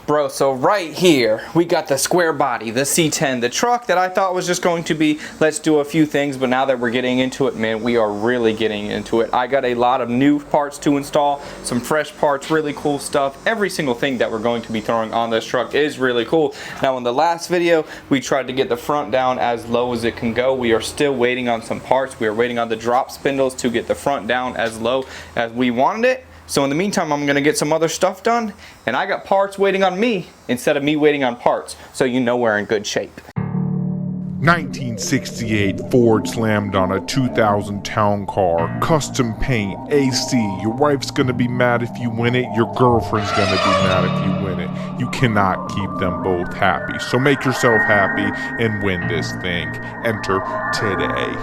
Bro, so right here, we got the square body, the C10, the truck that I thought was just going to be, let's do a few things, but now that we're getting into it, man, we are really getting into it. I got a lot of new parts to install, some fresh parts, really cool stuff. Every single thing that we're going to be throwing on this truck is really cool. Now, in the last video, we tried to get the front down as low as it can go. We are still waiting on some parts. We are waiting on the drop spindles to get the front down as low as we wanted it. So in the meantime, I'm gonna get some other stuff done, and I got parts waiting on me instead of me waiting on parts, so you know we're in good shape. 1968 Ford slammed on a 2000 town car, custom paint, AC. Your wife's gonna be mad if you win it, your girlfriend's gonna be mad if you win it. You cannot keep them both happy, so make yourself happy and win this thing. Enter today.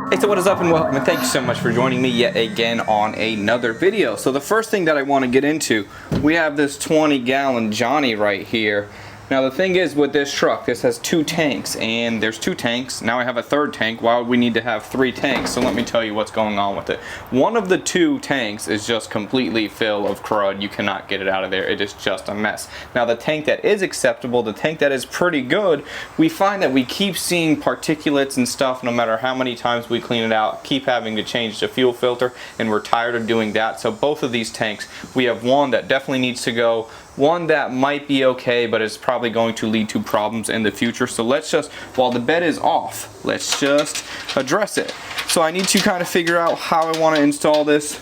Hey, so what is up and welcome, and thank you so much for joining me yet again on another video. So the first thing that I want to get into, we have this 20-gallon Johnny right here. Now the thing is with this truck, this has two tanks, and there's two tanks. Now I have a third tank. Why would we need to have three tanks? So let me tell you what's going on with it. One of the two tanks is just completely full of crud. You cannot get it out of there. It is just a mess. Now the tank that is acceptable, the tank that is pretty good, we find that we keep seeing particulates and stuff no matter how many times we clean it out, keep having to change the fuel filter, and we're tired of doing that. So both of these tanks, we have one that definitely needs to go, one that might be okay, but is probably going to lead to problems in the future. So let's just, while the bed is off, let's just address it. So I need to kind of figure out how I want to install this,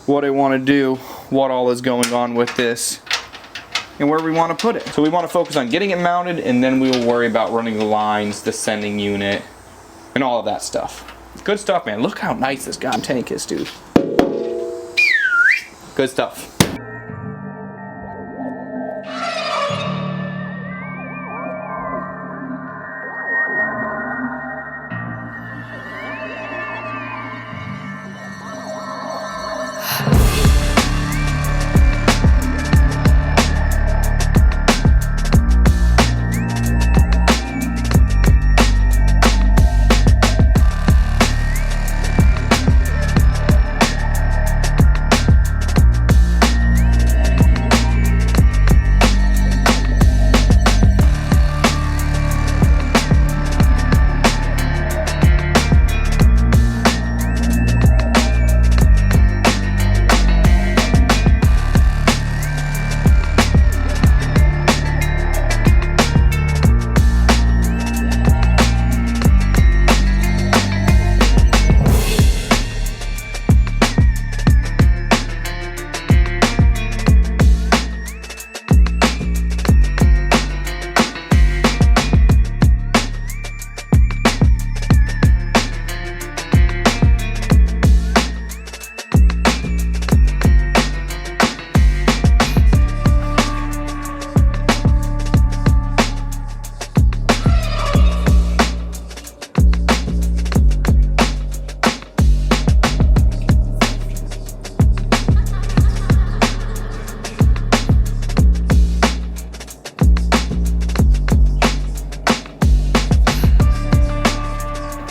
what I want to do, what all is going on with this, and where we want to put it. So we want to focus on getting it mounted, and then we will worry about running the lines, the sending unit, and all of that stuff. Good stuff, man. Look how nice this goddamn tank is, dude. Good stuff.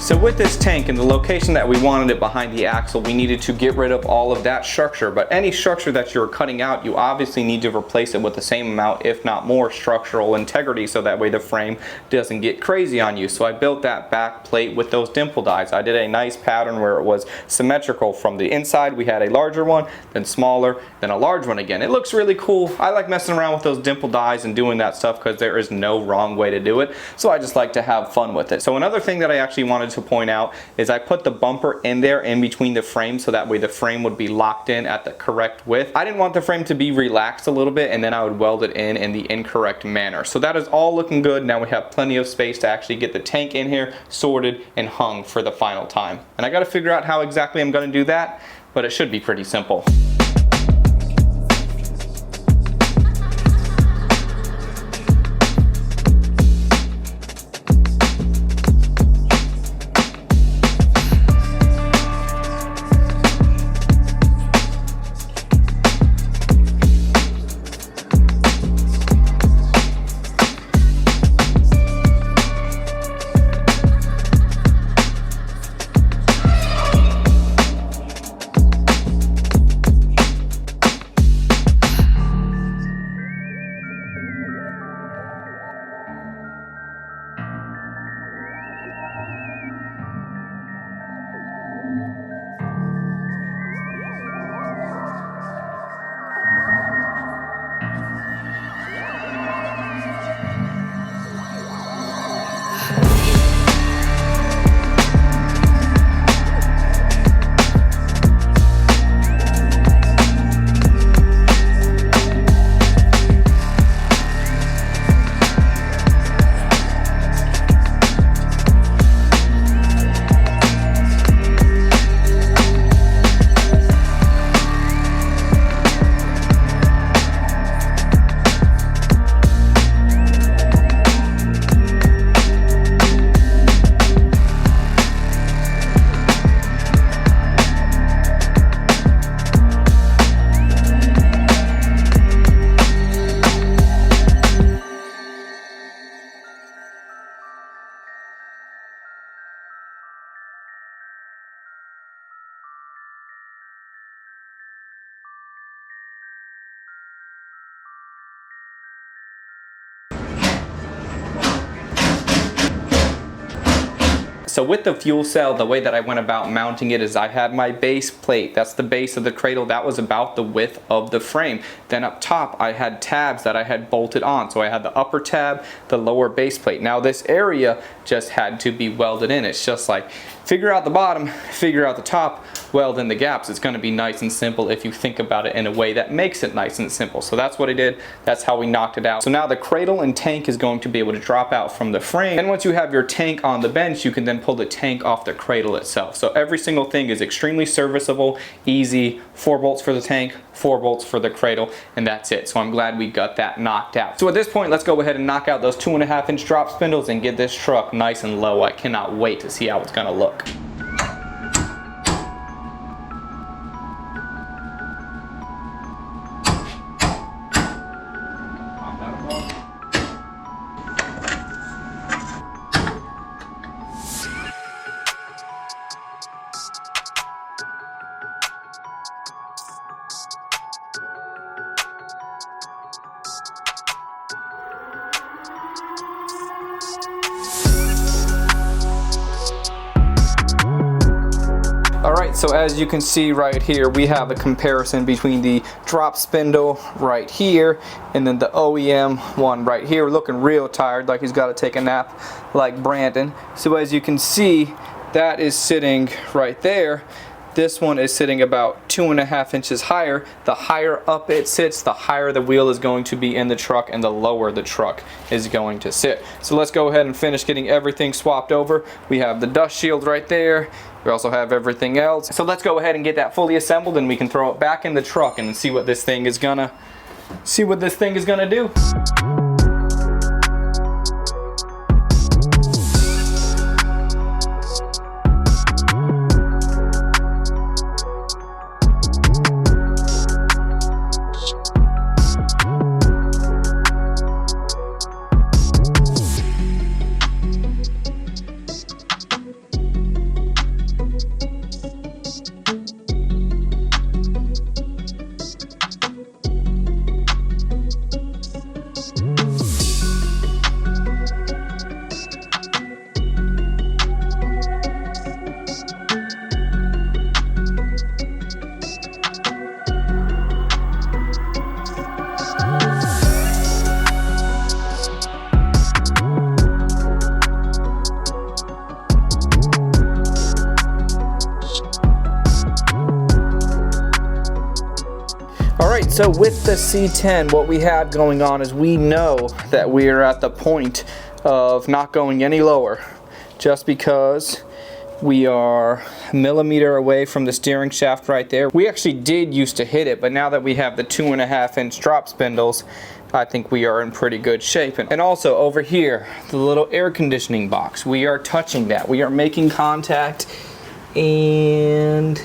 So with this tank and the location that we wanted it behind the axle, we needed to get rid of all of that structure. But any structure that you're cutting out, you obviously need to replace it with the same amount, if not more, structural integrity, so that way the frame doesn't get crazy on you. So I built that back plate with those dimple dies. I did a nice pattern where it was symmetrical. From the inside, we had a larger one, then smaller, then a large one again. It looks really cool. I like messing around with those dimple dies and doing that stuff because there is no wrong way to do it. So I just like to have fun with it. So another thing that I actually wanted to point out is I put the bumper in there in between the frames, so that way the frame would be locked in at the correct width. I didn't want the frame to be relaxed a little bit and then I would weld it in the incorrect manner. So that is all looking good. Now we have plenty of space to actually get the tank in here sorted and hung for the final time. And I got to figure out how exactly I'm going to do that, but it should be pretty simple. So with the fuel cell, the way that I went about mounting it is I had my base plate. That's the base of the cradle. That was about the width of the frame. Then up top, I had tabs that I had bolted on. So I had the upper tab, the lower base plate. Now this area just had to be welded in. It's just like, figure out the bottom, figure out the top, weld in the gaps. It's gonna be nice and simple if you think about it in a way that makes it nice and simple. So that's what I did. That's how we knocked it out. So now the cradle and tank is going to be able to drop out from the frame. And once you have your tank on the bench, you can then pull the tank off the cradle itself. So every single thing is extremely serviceable, easy. 4 bolts for the tank, 4 bolts for the cradle, and that's it. So I'm glad we got that knocked out. So at this point, let's go ahead and knock out those 2.5-inch drop spindles and get this truck nice and low. I cannot wait to see how it's gonna look. Alright, so as you can see right here, we have a comparison between the drop spindle right here and then the OEM one right here. Looking real tired, like he's got to take a nap like Brandon. So as you can see, that is sitting right there. This one is sitting about 2.5 inches higher. The higher up it sits, the higher the wheel is going to be in the truck and the lower the truck is going to sit. So let's go ahead and finish getting everything swapped over. We have the dust shield right there. We also have everything else. So let's go ahead and get that fully assembled and we can throw it back in the truck and see what this thing is gonna do. Alright, so with the C10, what we have going on is we know that we are at the point of not going any lower, just because we are a millimeter away from the steering shaft right there. We actually did used to hit it, but now that we have the 2.5-inch drop spindles, I think we are in pretty good shape. And also over here, the little air conditioning box, we are touching that. We are making contact, and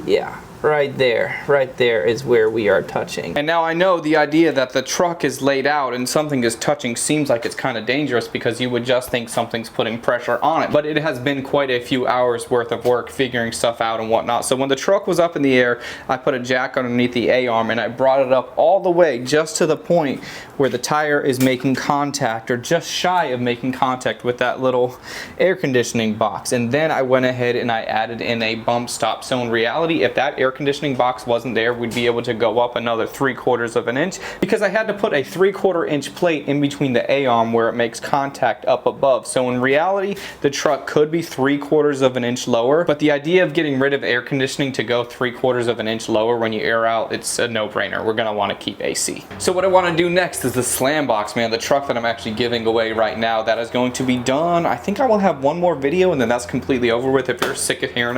yeah. Right there is where we are touching. And now I know the idea that the truck is laid out and something is touching seems like it's kind of dangerous, because you would just think something's putting pressure on it. But it has been quite a few hours worth of work figuring stuff out and whatnot. So when the truck was up in the air, I put a jack underneath the A-arm and I brought it up all the way just to the point where the tire is making contact, or just shy of making contact, with that little air conditioning box. And then I went ahead and I added in a bump stop. So in reality, if that air conditioning box wasn't there, we'd be able to go up another 3/4 of an inch, because I had to put a 3/4 inch plate in between the A-arm where it makes contact up above. So in reality, the truck could be 3/4 of an inch lower, but the idea of getting rid of air conditioning to go 3/4 of an inch lower when you air out, it's a no-brainer. We're gonna want to keep AC. So what I want to do next is the SLAMBOX, man, the truck that I'm actually giving away right now. That is going to be done. I think I will have one more video and then that's completely over with. If you're sick of hearing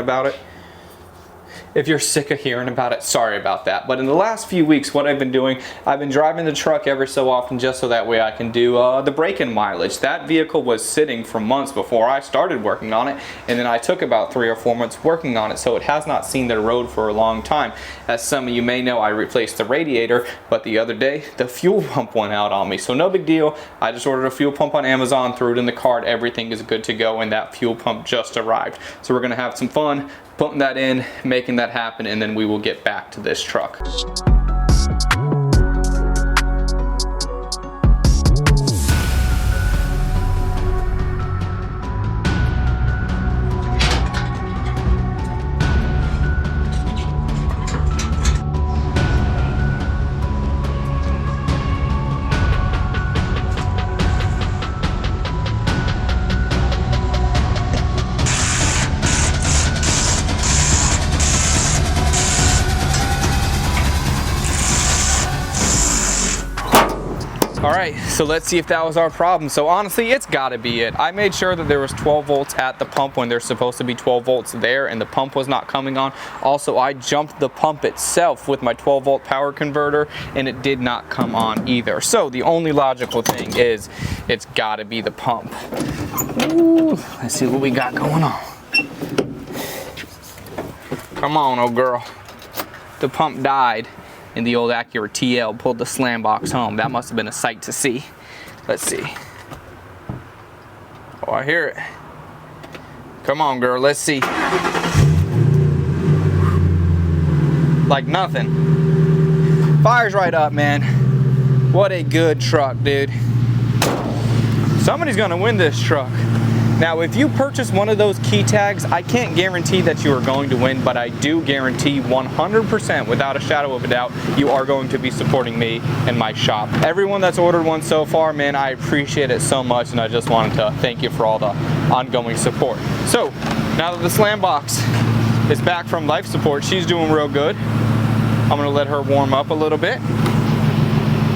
about it, sorry about that. But in the last few weeks, what I've been doing, I've been driving the truck every so often just so that way I can do the break-in mileage. That vehicle was sitting for months before I started working on it, and then I took about 3 or 4 months working on it, so it has not seen the road for a long time. As some of you may know, I replaced the radiator, but the other day, the fuel pump went out on me, so no big deal. I just ordered a fuel pump on Amazon, threw it in the cart, everything is good to go, and that fuel pump just arrived. So we're gonna have some fun putting that in, making that happen, and then we will get back to this truck. All right, so let's see if that was our problem. So honestly, it's gotta be it. I made sure that there was 12 volts at the pump when there's supposed to be 12 volts there, and the pump was not coming on. Also, I jumped the pump itself with my 12 volt power converter, and it did not come on either. So the only logical thing is it's gotta be the pump. Ooh, let's see what we got going on. Come on, old girl. The pump died, and the old Acura TL pulled the SLAMBOX home. That must have been a sight to see. Let's see. Oh, I hear it. Come on, girl, let's see. Like nothing. Fires right up, man. What a good truck, dude. Somebody's gonna win this truck. Now, if you purchase one of those key tags, I can't guarantee that you are going to win, but I do guarantee 100%, without a shadow of a doubt, you are going to be supporting me and my shop. Everyone that's ordered one so far, man, I appreciate it so much, and I just wanted to thank you for all the ongoing support. So, now that the SLAMBOX is back from life support, she's doing real good. I'm gonna let her warm up a little bit,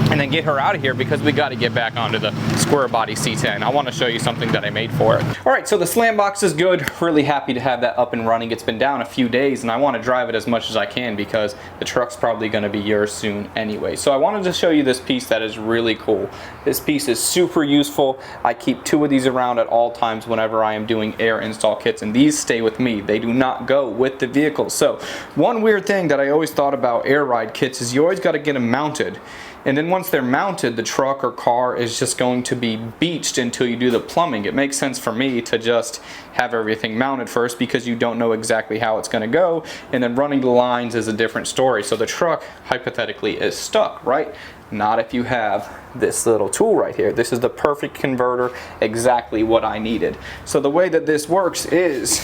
and then get her out of here because we got to get back onto the square body C10. I want to show you something that I made for it. All right, so the SLAMBOX is good. Really happy to have that up and running. It's been down a few days, and I want to drive it as much as I can because the truck's probably going to be yours soon anyway. So I wanted to show you this piece that is really cool. This piece is super useful. I keep 2 of these around at all times whenever I am doing air install kits, and these stay with me. They do not go with the vehicle. So one weird thing that I always thought about air ride kits is you always got to get them mounted. And then once they're mounted, the truck or car is just going to be beached until you do the plumbing. It makes sense for me to just have everything mounted first because you don't know exactly how it's going to go, and then running the lines is a different story. So the truck hypothetically is stuck, right? Not if you have this little tool right here. This is the perfect converter, exactly what I needed. So the way that this works is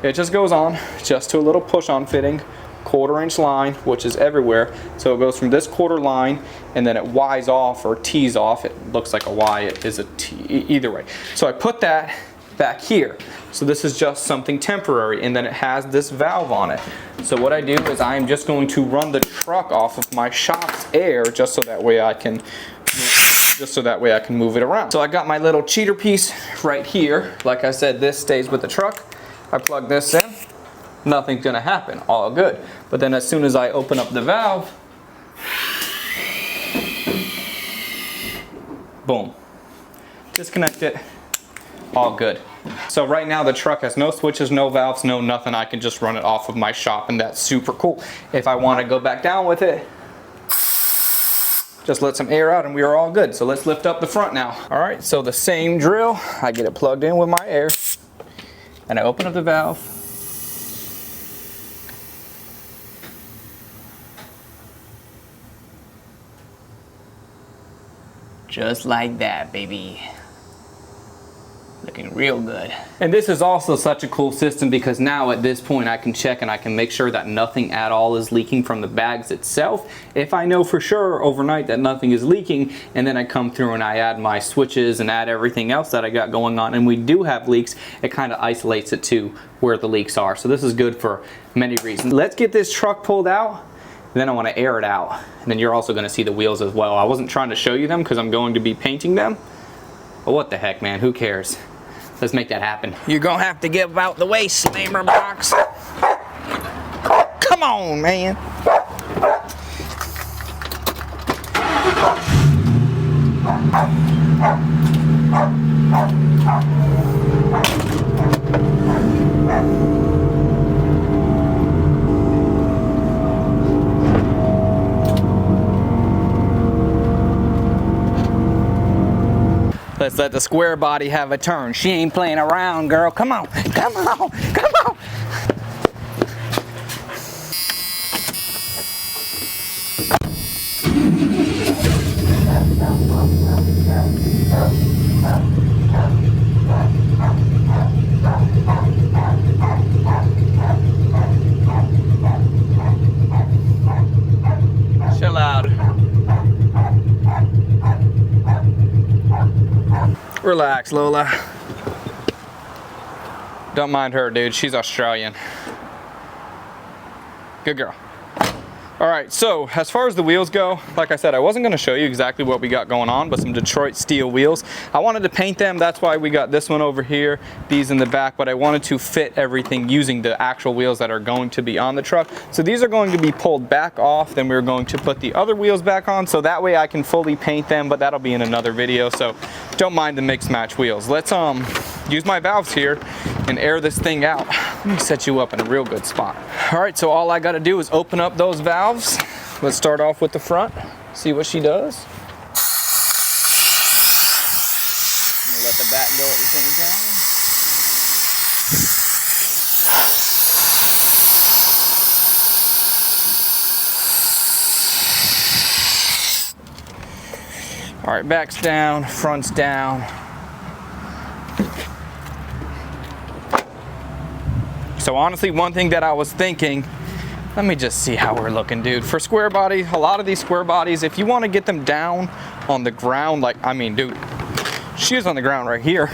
it just goes on just to a little push-on fitting, 1/4 inch line, which is everywhere. So it goes from this quarter line, and then it Y's off or T's off. It looks like a Y, it is a T, either way. So I put that back here. So this is just something temporary, and then it has this valve on it. So what I do is I am just going to run the truck off of my shop's air just so that way I can move it around. So I got my little cheater piece right here. Like I said, this stays with the truck. I plug this in. Nothing's gonna happen, all good. But then as soon as I open up the valve, boom, disconnect it, all good. So right now the truck has no switches, no valves, no nothing. I can just run it off of my shop, and that's super cool. If I wanna go back down with it, just let some air out and we are all good. So let's lift up the front now. All right, so the same drill, I get it plugged in with my air, and I open up the valve. Just like that, baby. Looking real good. And this is also such a cool system because now at this point I can check and I can make sure that nothing at all is leaking from the bags itself. If I know for sure overnight that nothing is leaking, and then I come through and I add my switches and add everything else that I got going on, and we do have leaks, it kind of isolates it to where the leaks are. So this is good for many reasons. Let's get this truck pulled out. Then I want to air it out, and then you're also going to see the wheels as well. I wasn't trying to show you them because I'm going to be painting them, but what the heck, man, who cares? Let's make that happen. You're going to have to give out the way, SLAMBOX. Come on, man. Let's let the square body have a turn. She ain't playing around, girl. Come on, come on, come on. Chill out. Relax, Lola. Don't mind her, dude. She's Australian. Good girl. All right, so as far as the wheels go, like I said, I wasn't gonna show you exactly what we got going on, but some Detroit steel wheels. I wanted to paint them, that's why we got this one over here, these in the back, but I wanted to fit everything using the actual wheels that are going to be on the truck. So these are going to be pulled back off, then we're going to put the other wheels back on, so that way I can fully paint them, but that'll be in another video, so don't mind the mix match wheels. Let's use my valves here and air this thing out. Let me set you up in a real good spot. All right, so all I gotta do is open up those valves. Let's start off with the front, see what she does. I'm gonna let the back go at the same time. All right, back's down, front's down. So honestly, one thing that I was thinking, let me just see how we're looking, dude. For square body, a lot of these square bodies, if you want to get them down on the ground, like, I mean, dude, she is on the ground right here.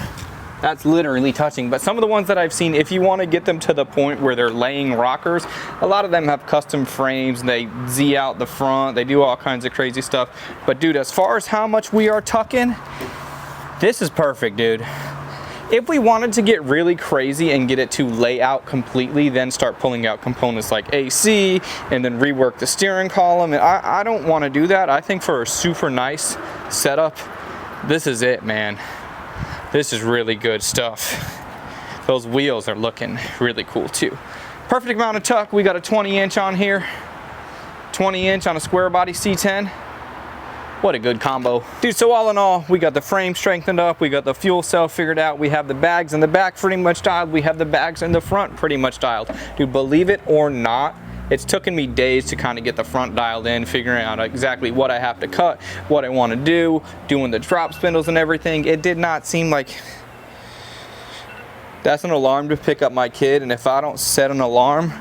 That's literally touching. But some of the ones that I've seen, if you want to get them to the point where they're laying rockers, a lot of them have custom frames. They Z out the front. They do all kinds of crazy stuff. But dude, as far as how much we are tucking, this is perfect, dude. If we wanted to get really crazy and get it to lay out completely, then start pulling out components like AC and then rework the steering column, and I don't want to do that. I think for a super nice setup, this is it, man. This is really good stuff. Those wheels are looking really cool too. Perfect amount of tuck. We got a 20-inch on here, 20-inch on a square body C10. What a good combo. Dude, so all in all, we got the frame strengthened up, we got the fuel cell figured out, we have the bags in the back pretty much dialed, we have the bags in the front pretty much dialed. Dude, believe it or not, it's taken me days to kind of get the front dialed in, figuring out exactly what I have to cut, what I want to do, doing the drop spindles and everything. It did not seem like... That's an alarm to pick up my kid, and if I don't set an alarm,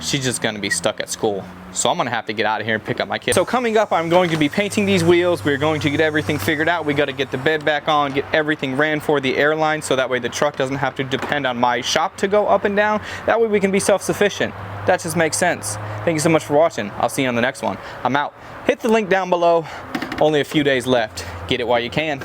she's just gonna be stuck at school. So I'm gonna have to get out of here and pick up my kid. So coming up, I'm going to be painting these wheels. We're going to get everything figured out. We gotta get the bed back on, get everything ran for the airline, so that way the truck doesn't have to depend on my shop to go up and down. That way we can be self-sufficient. That just makes sense. Thank you so much for watching. I'll see you on the next one. I'm out. Hit the link down below. Only a few days left. Get it while you can.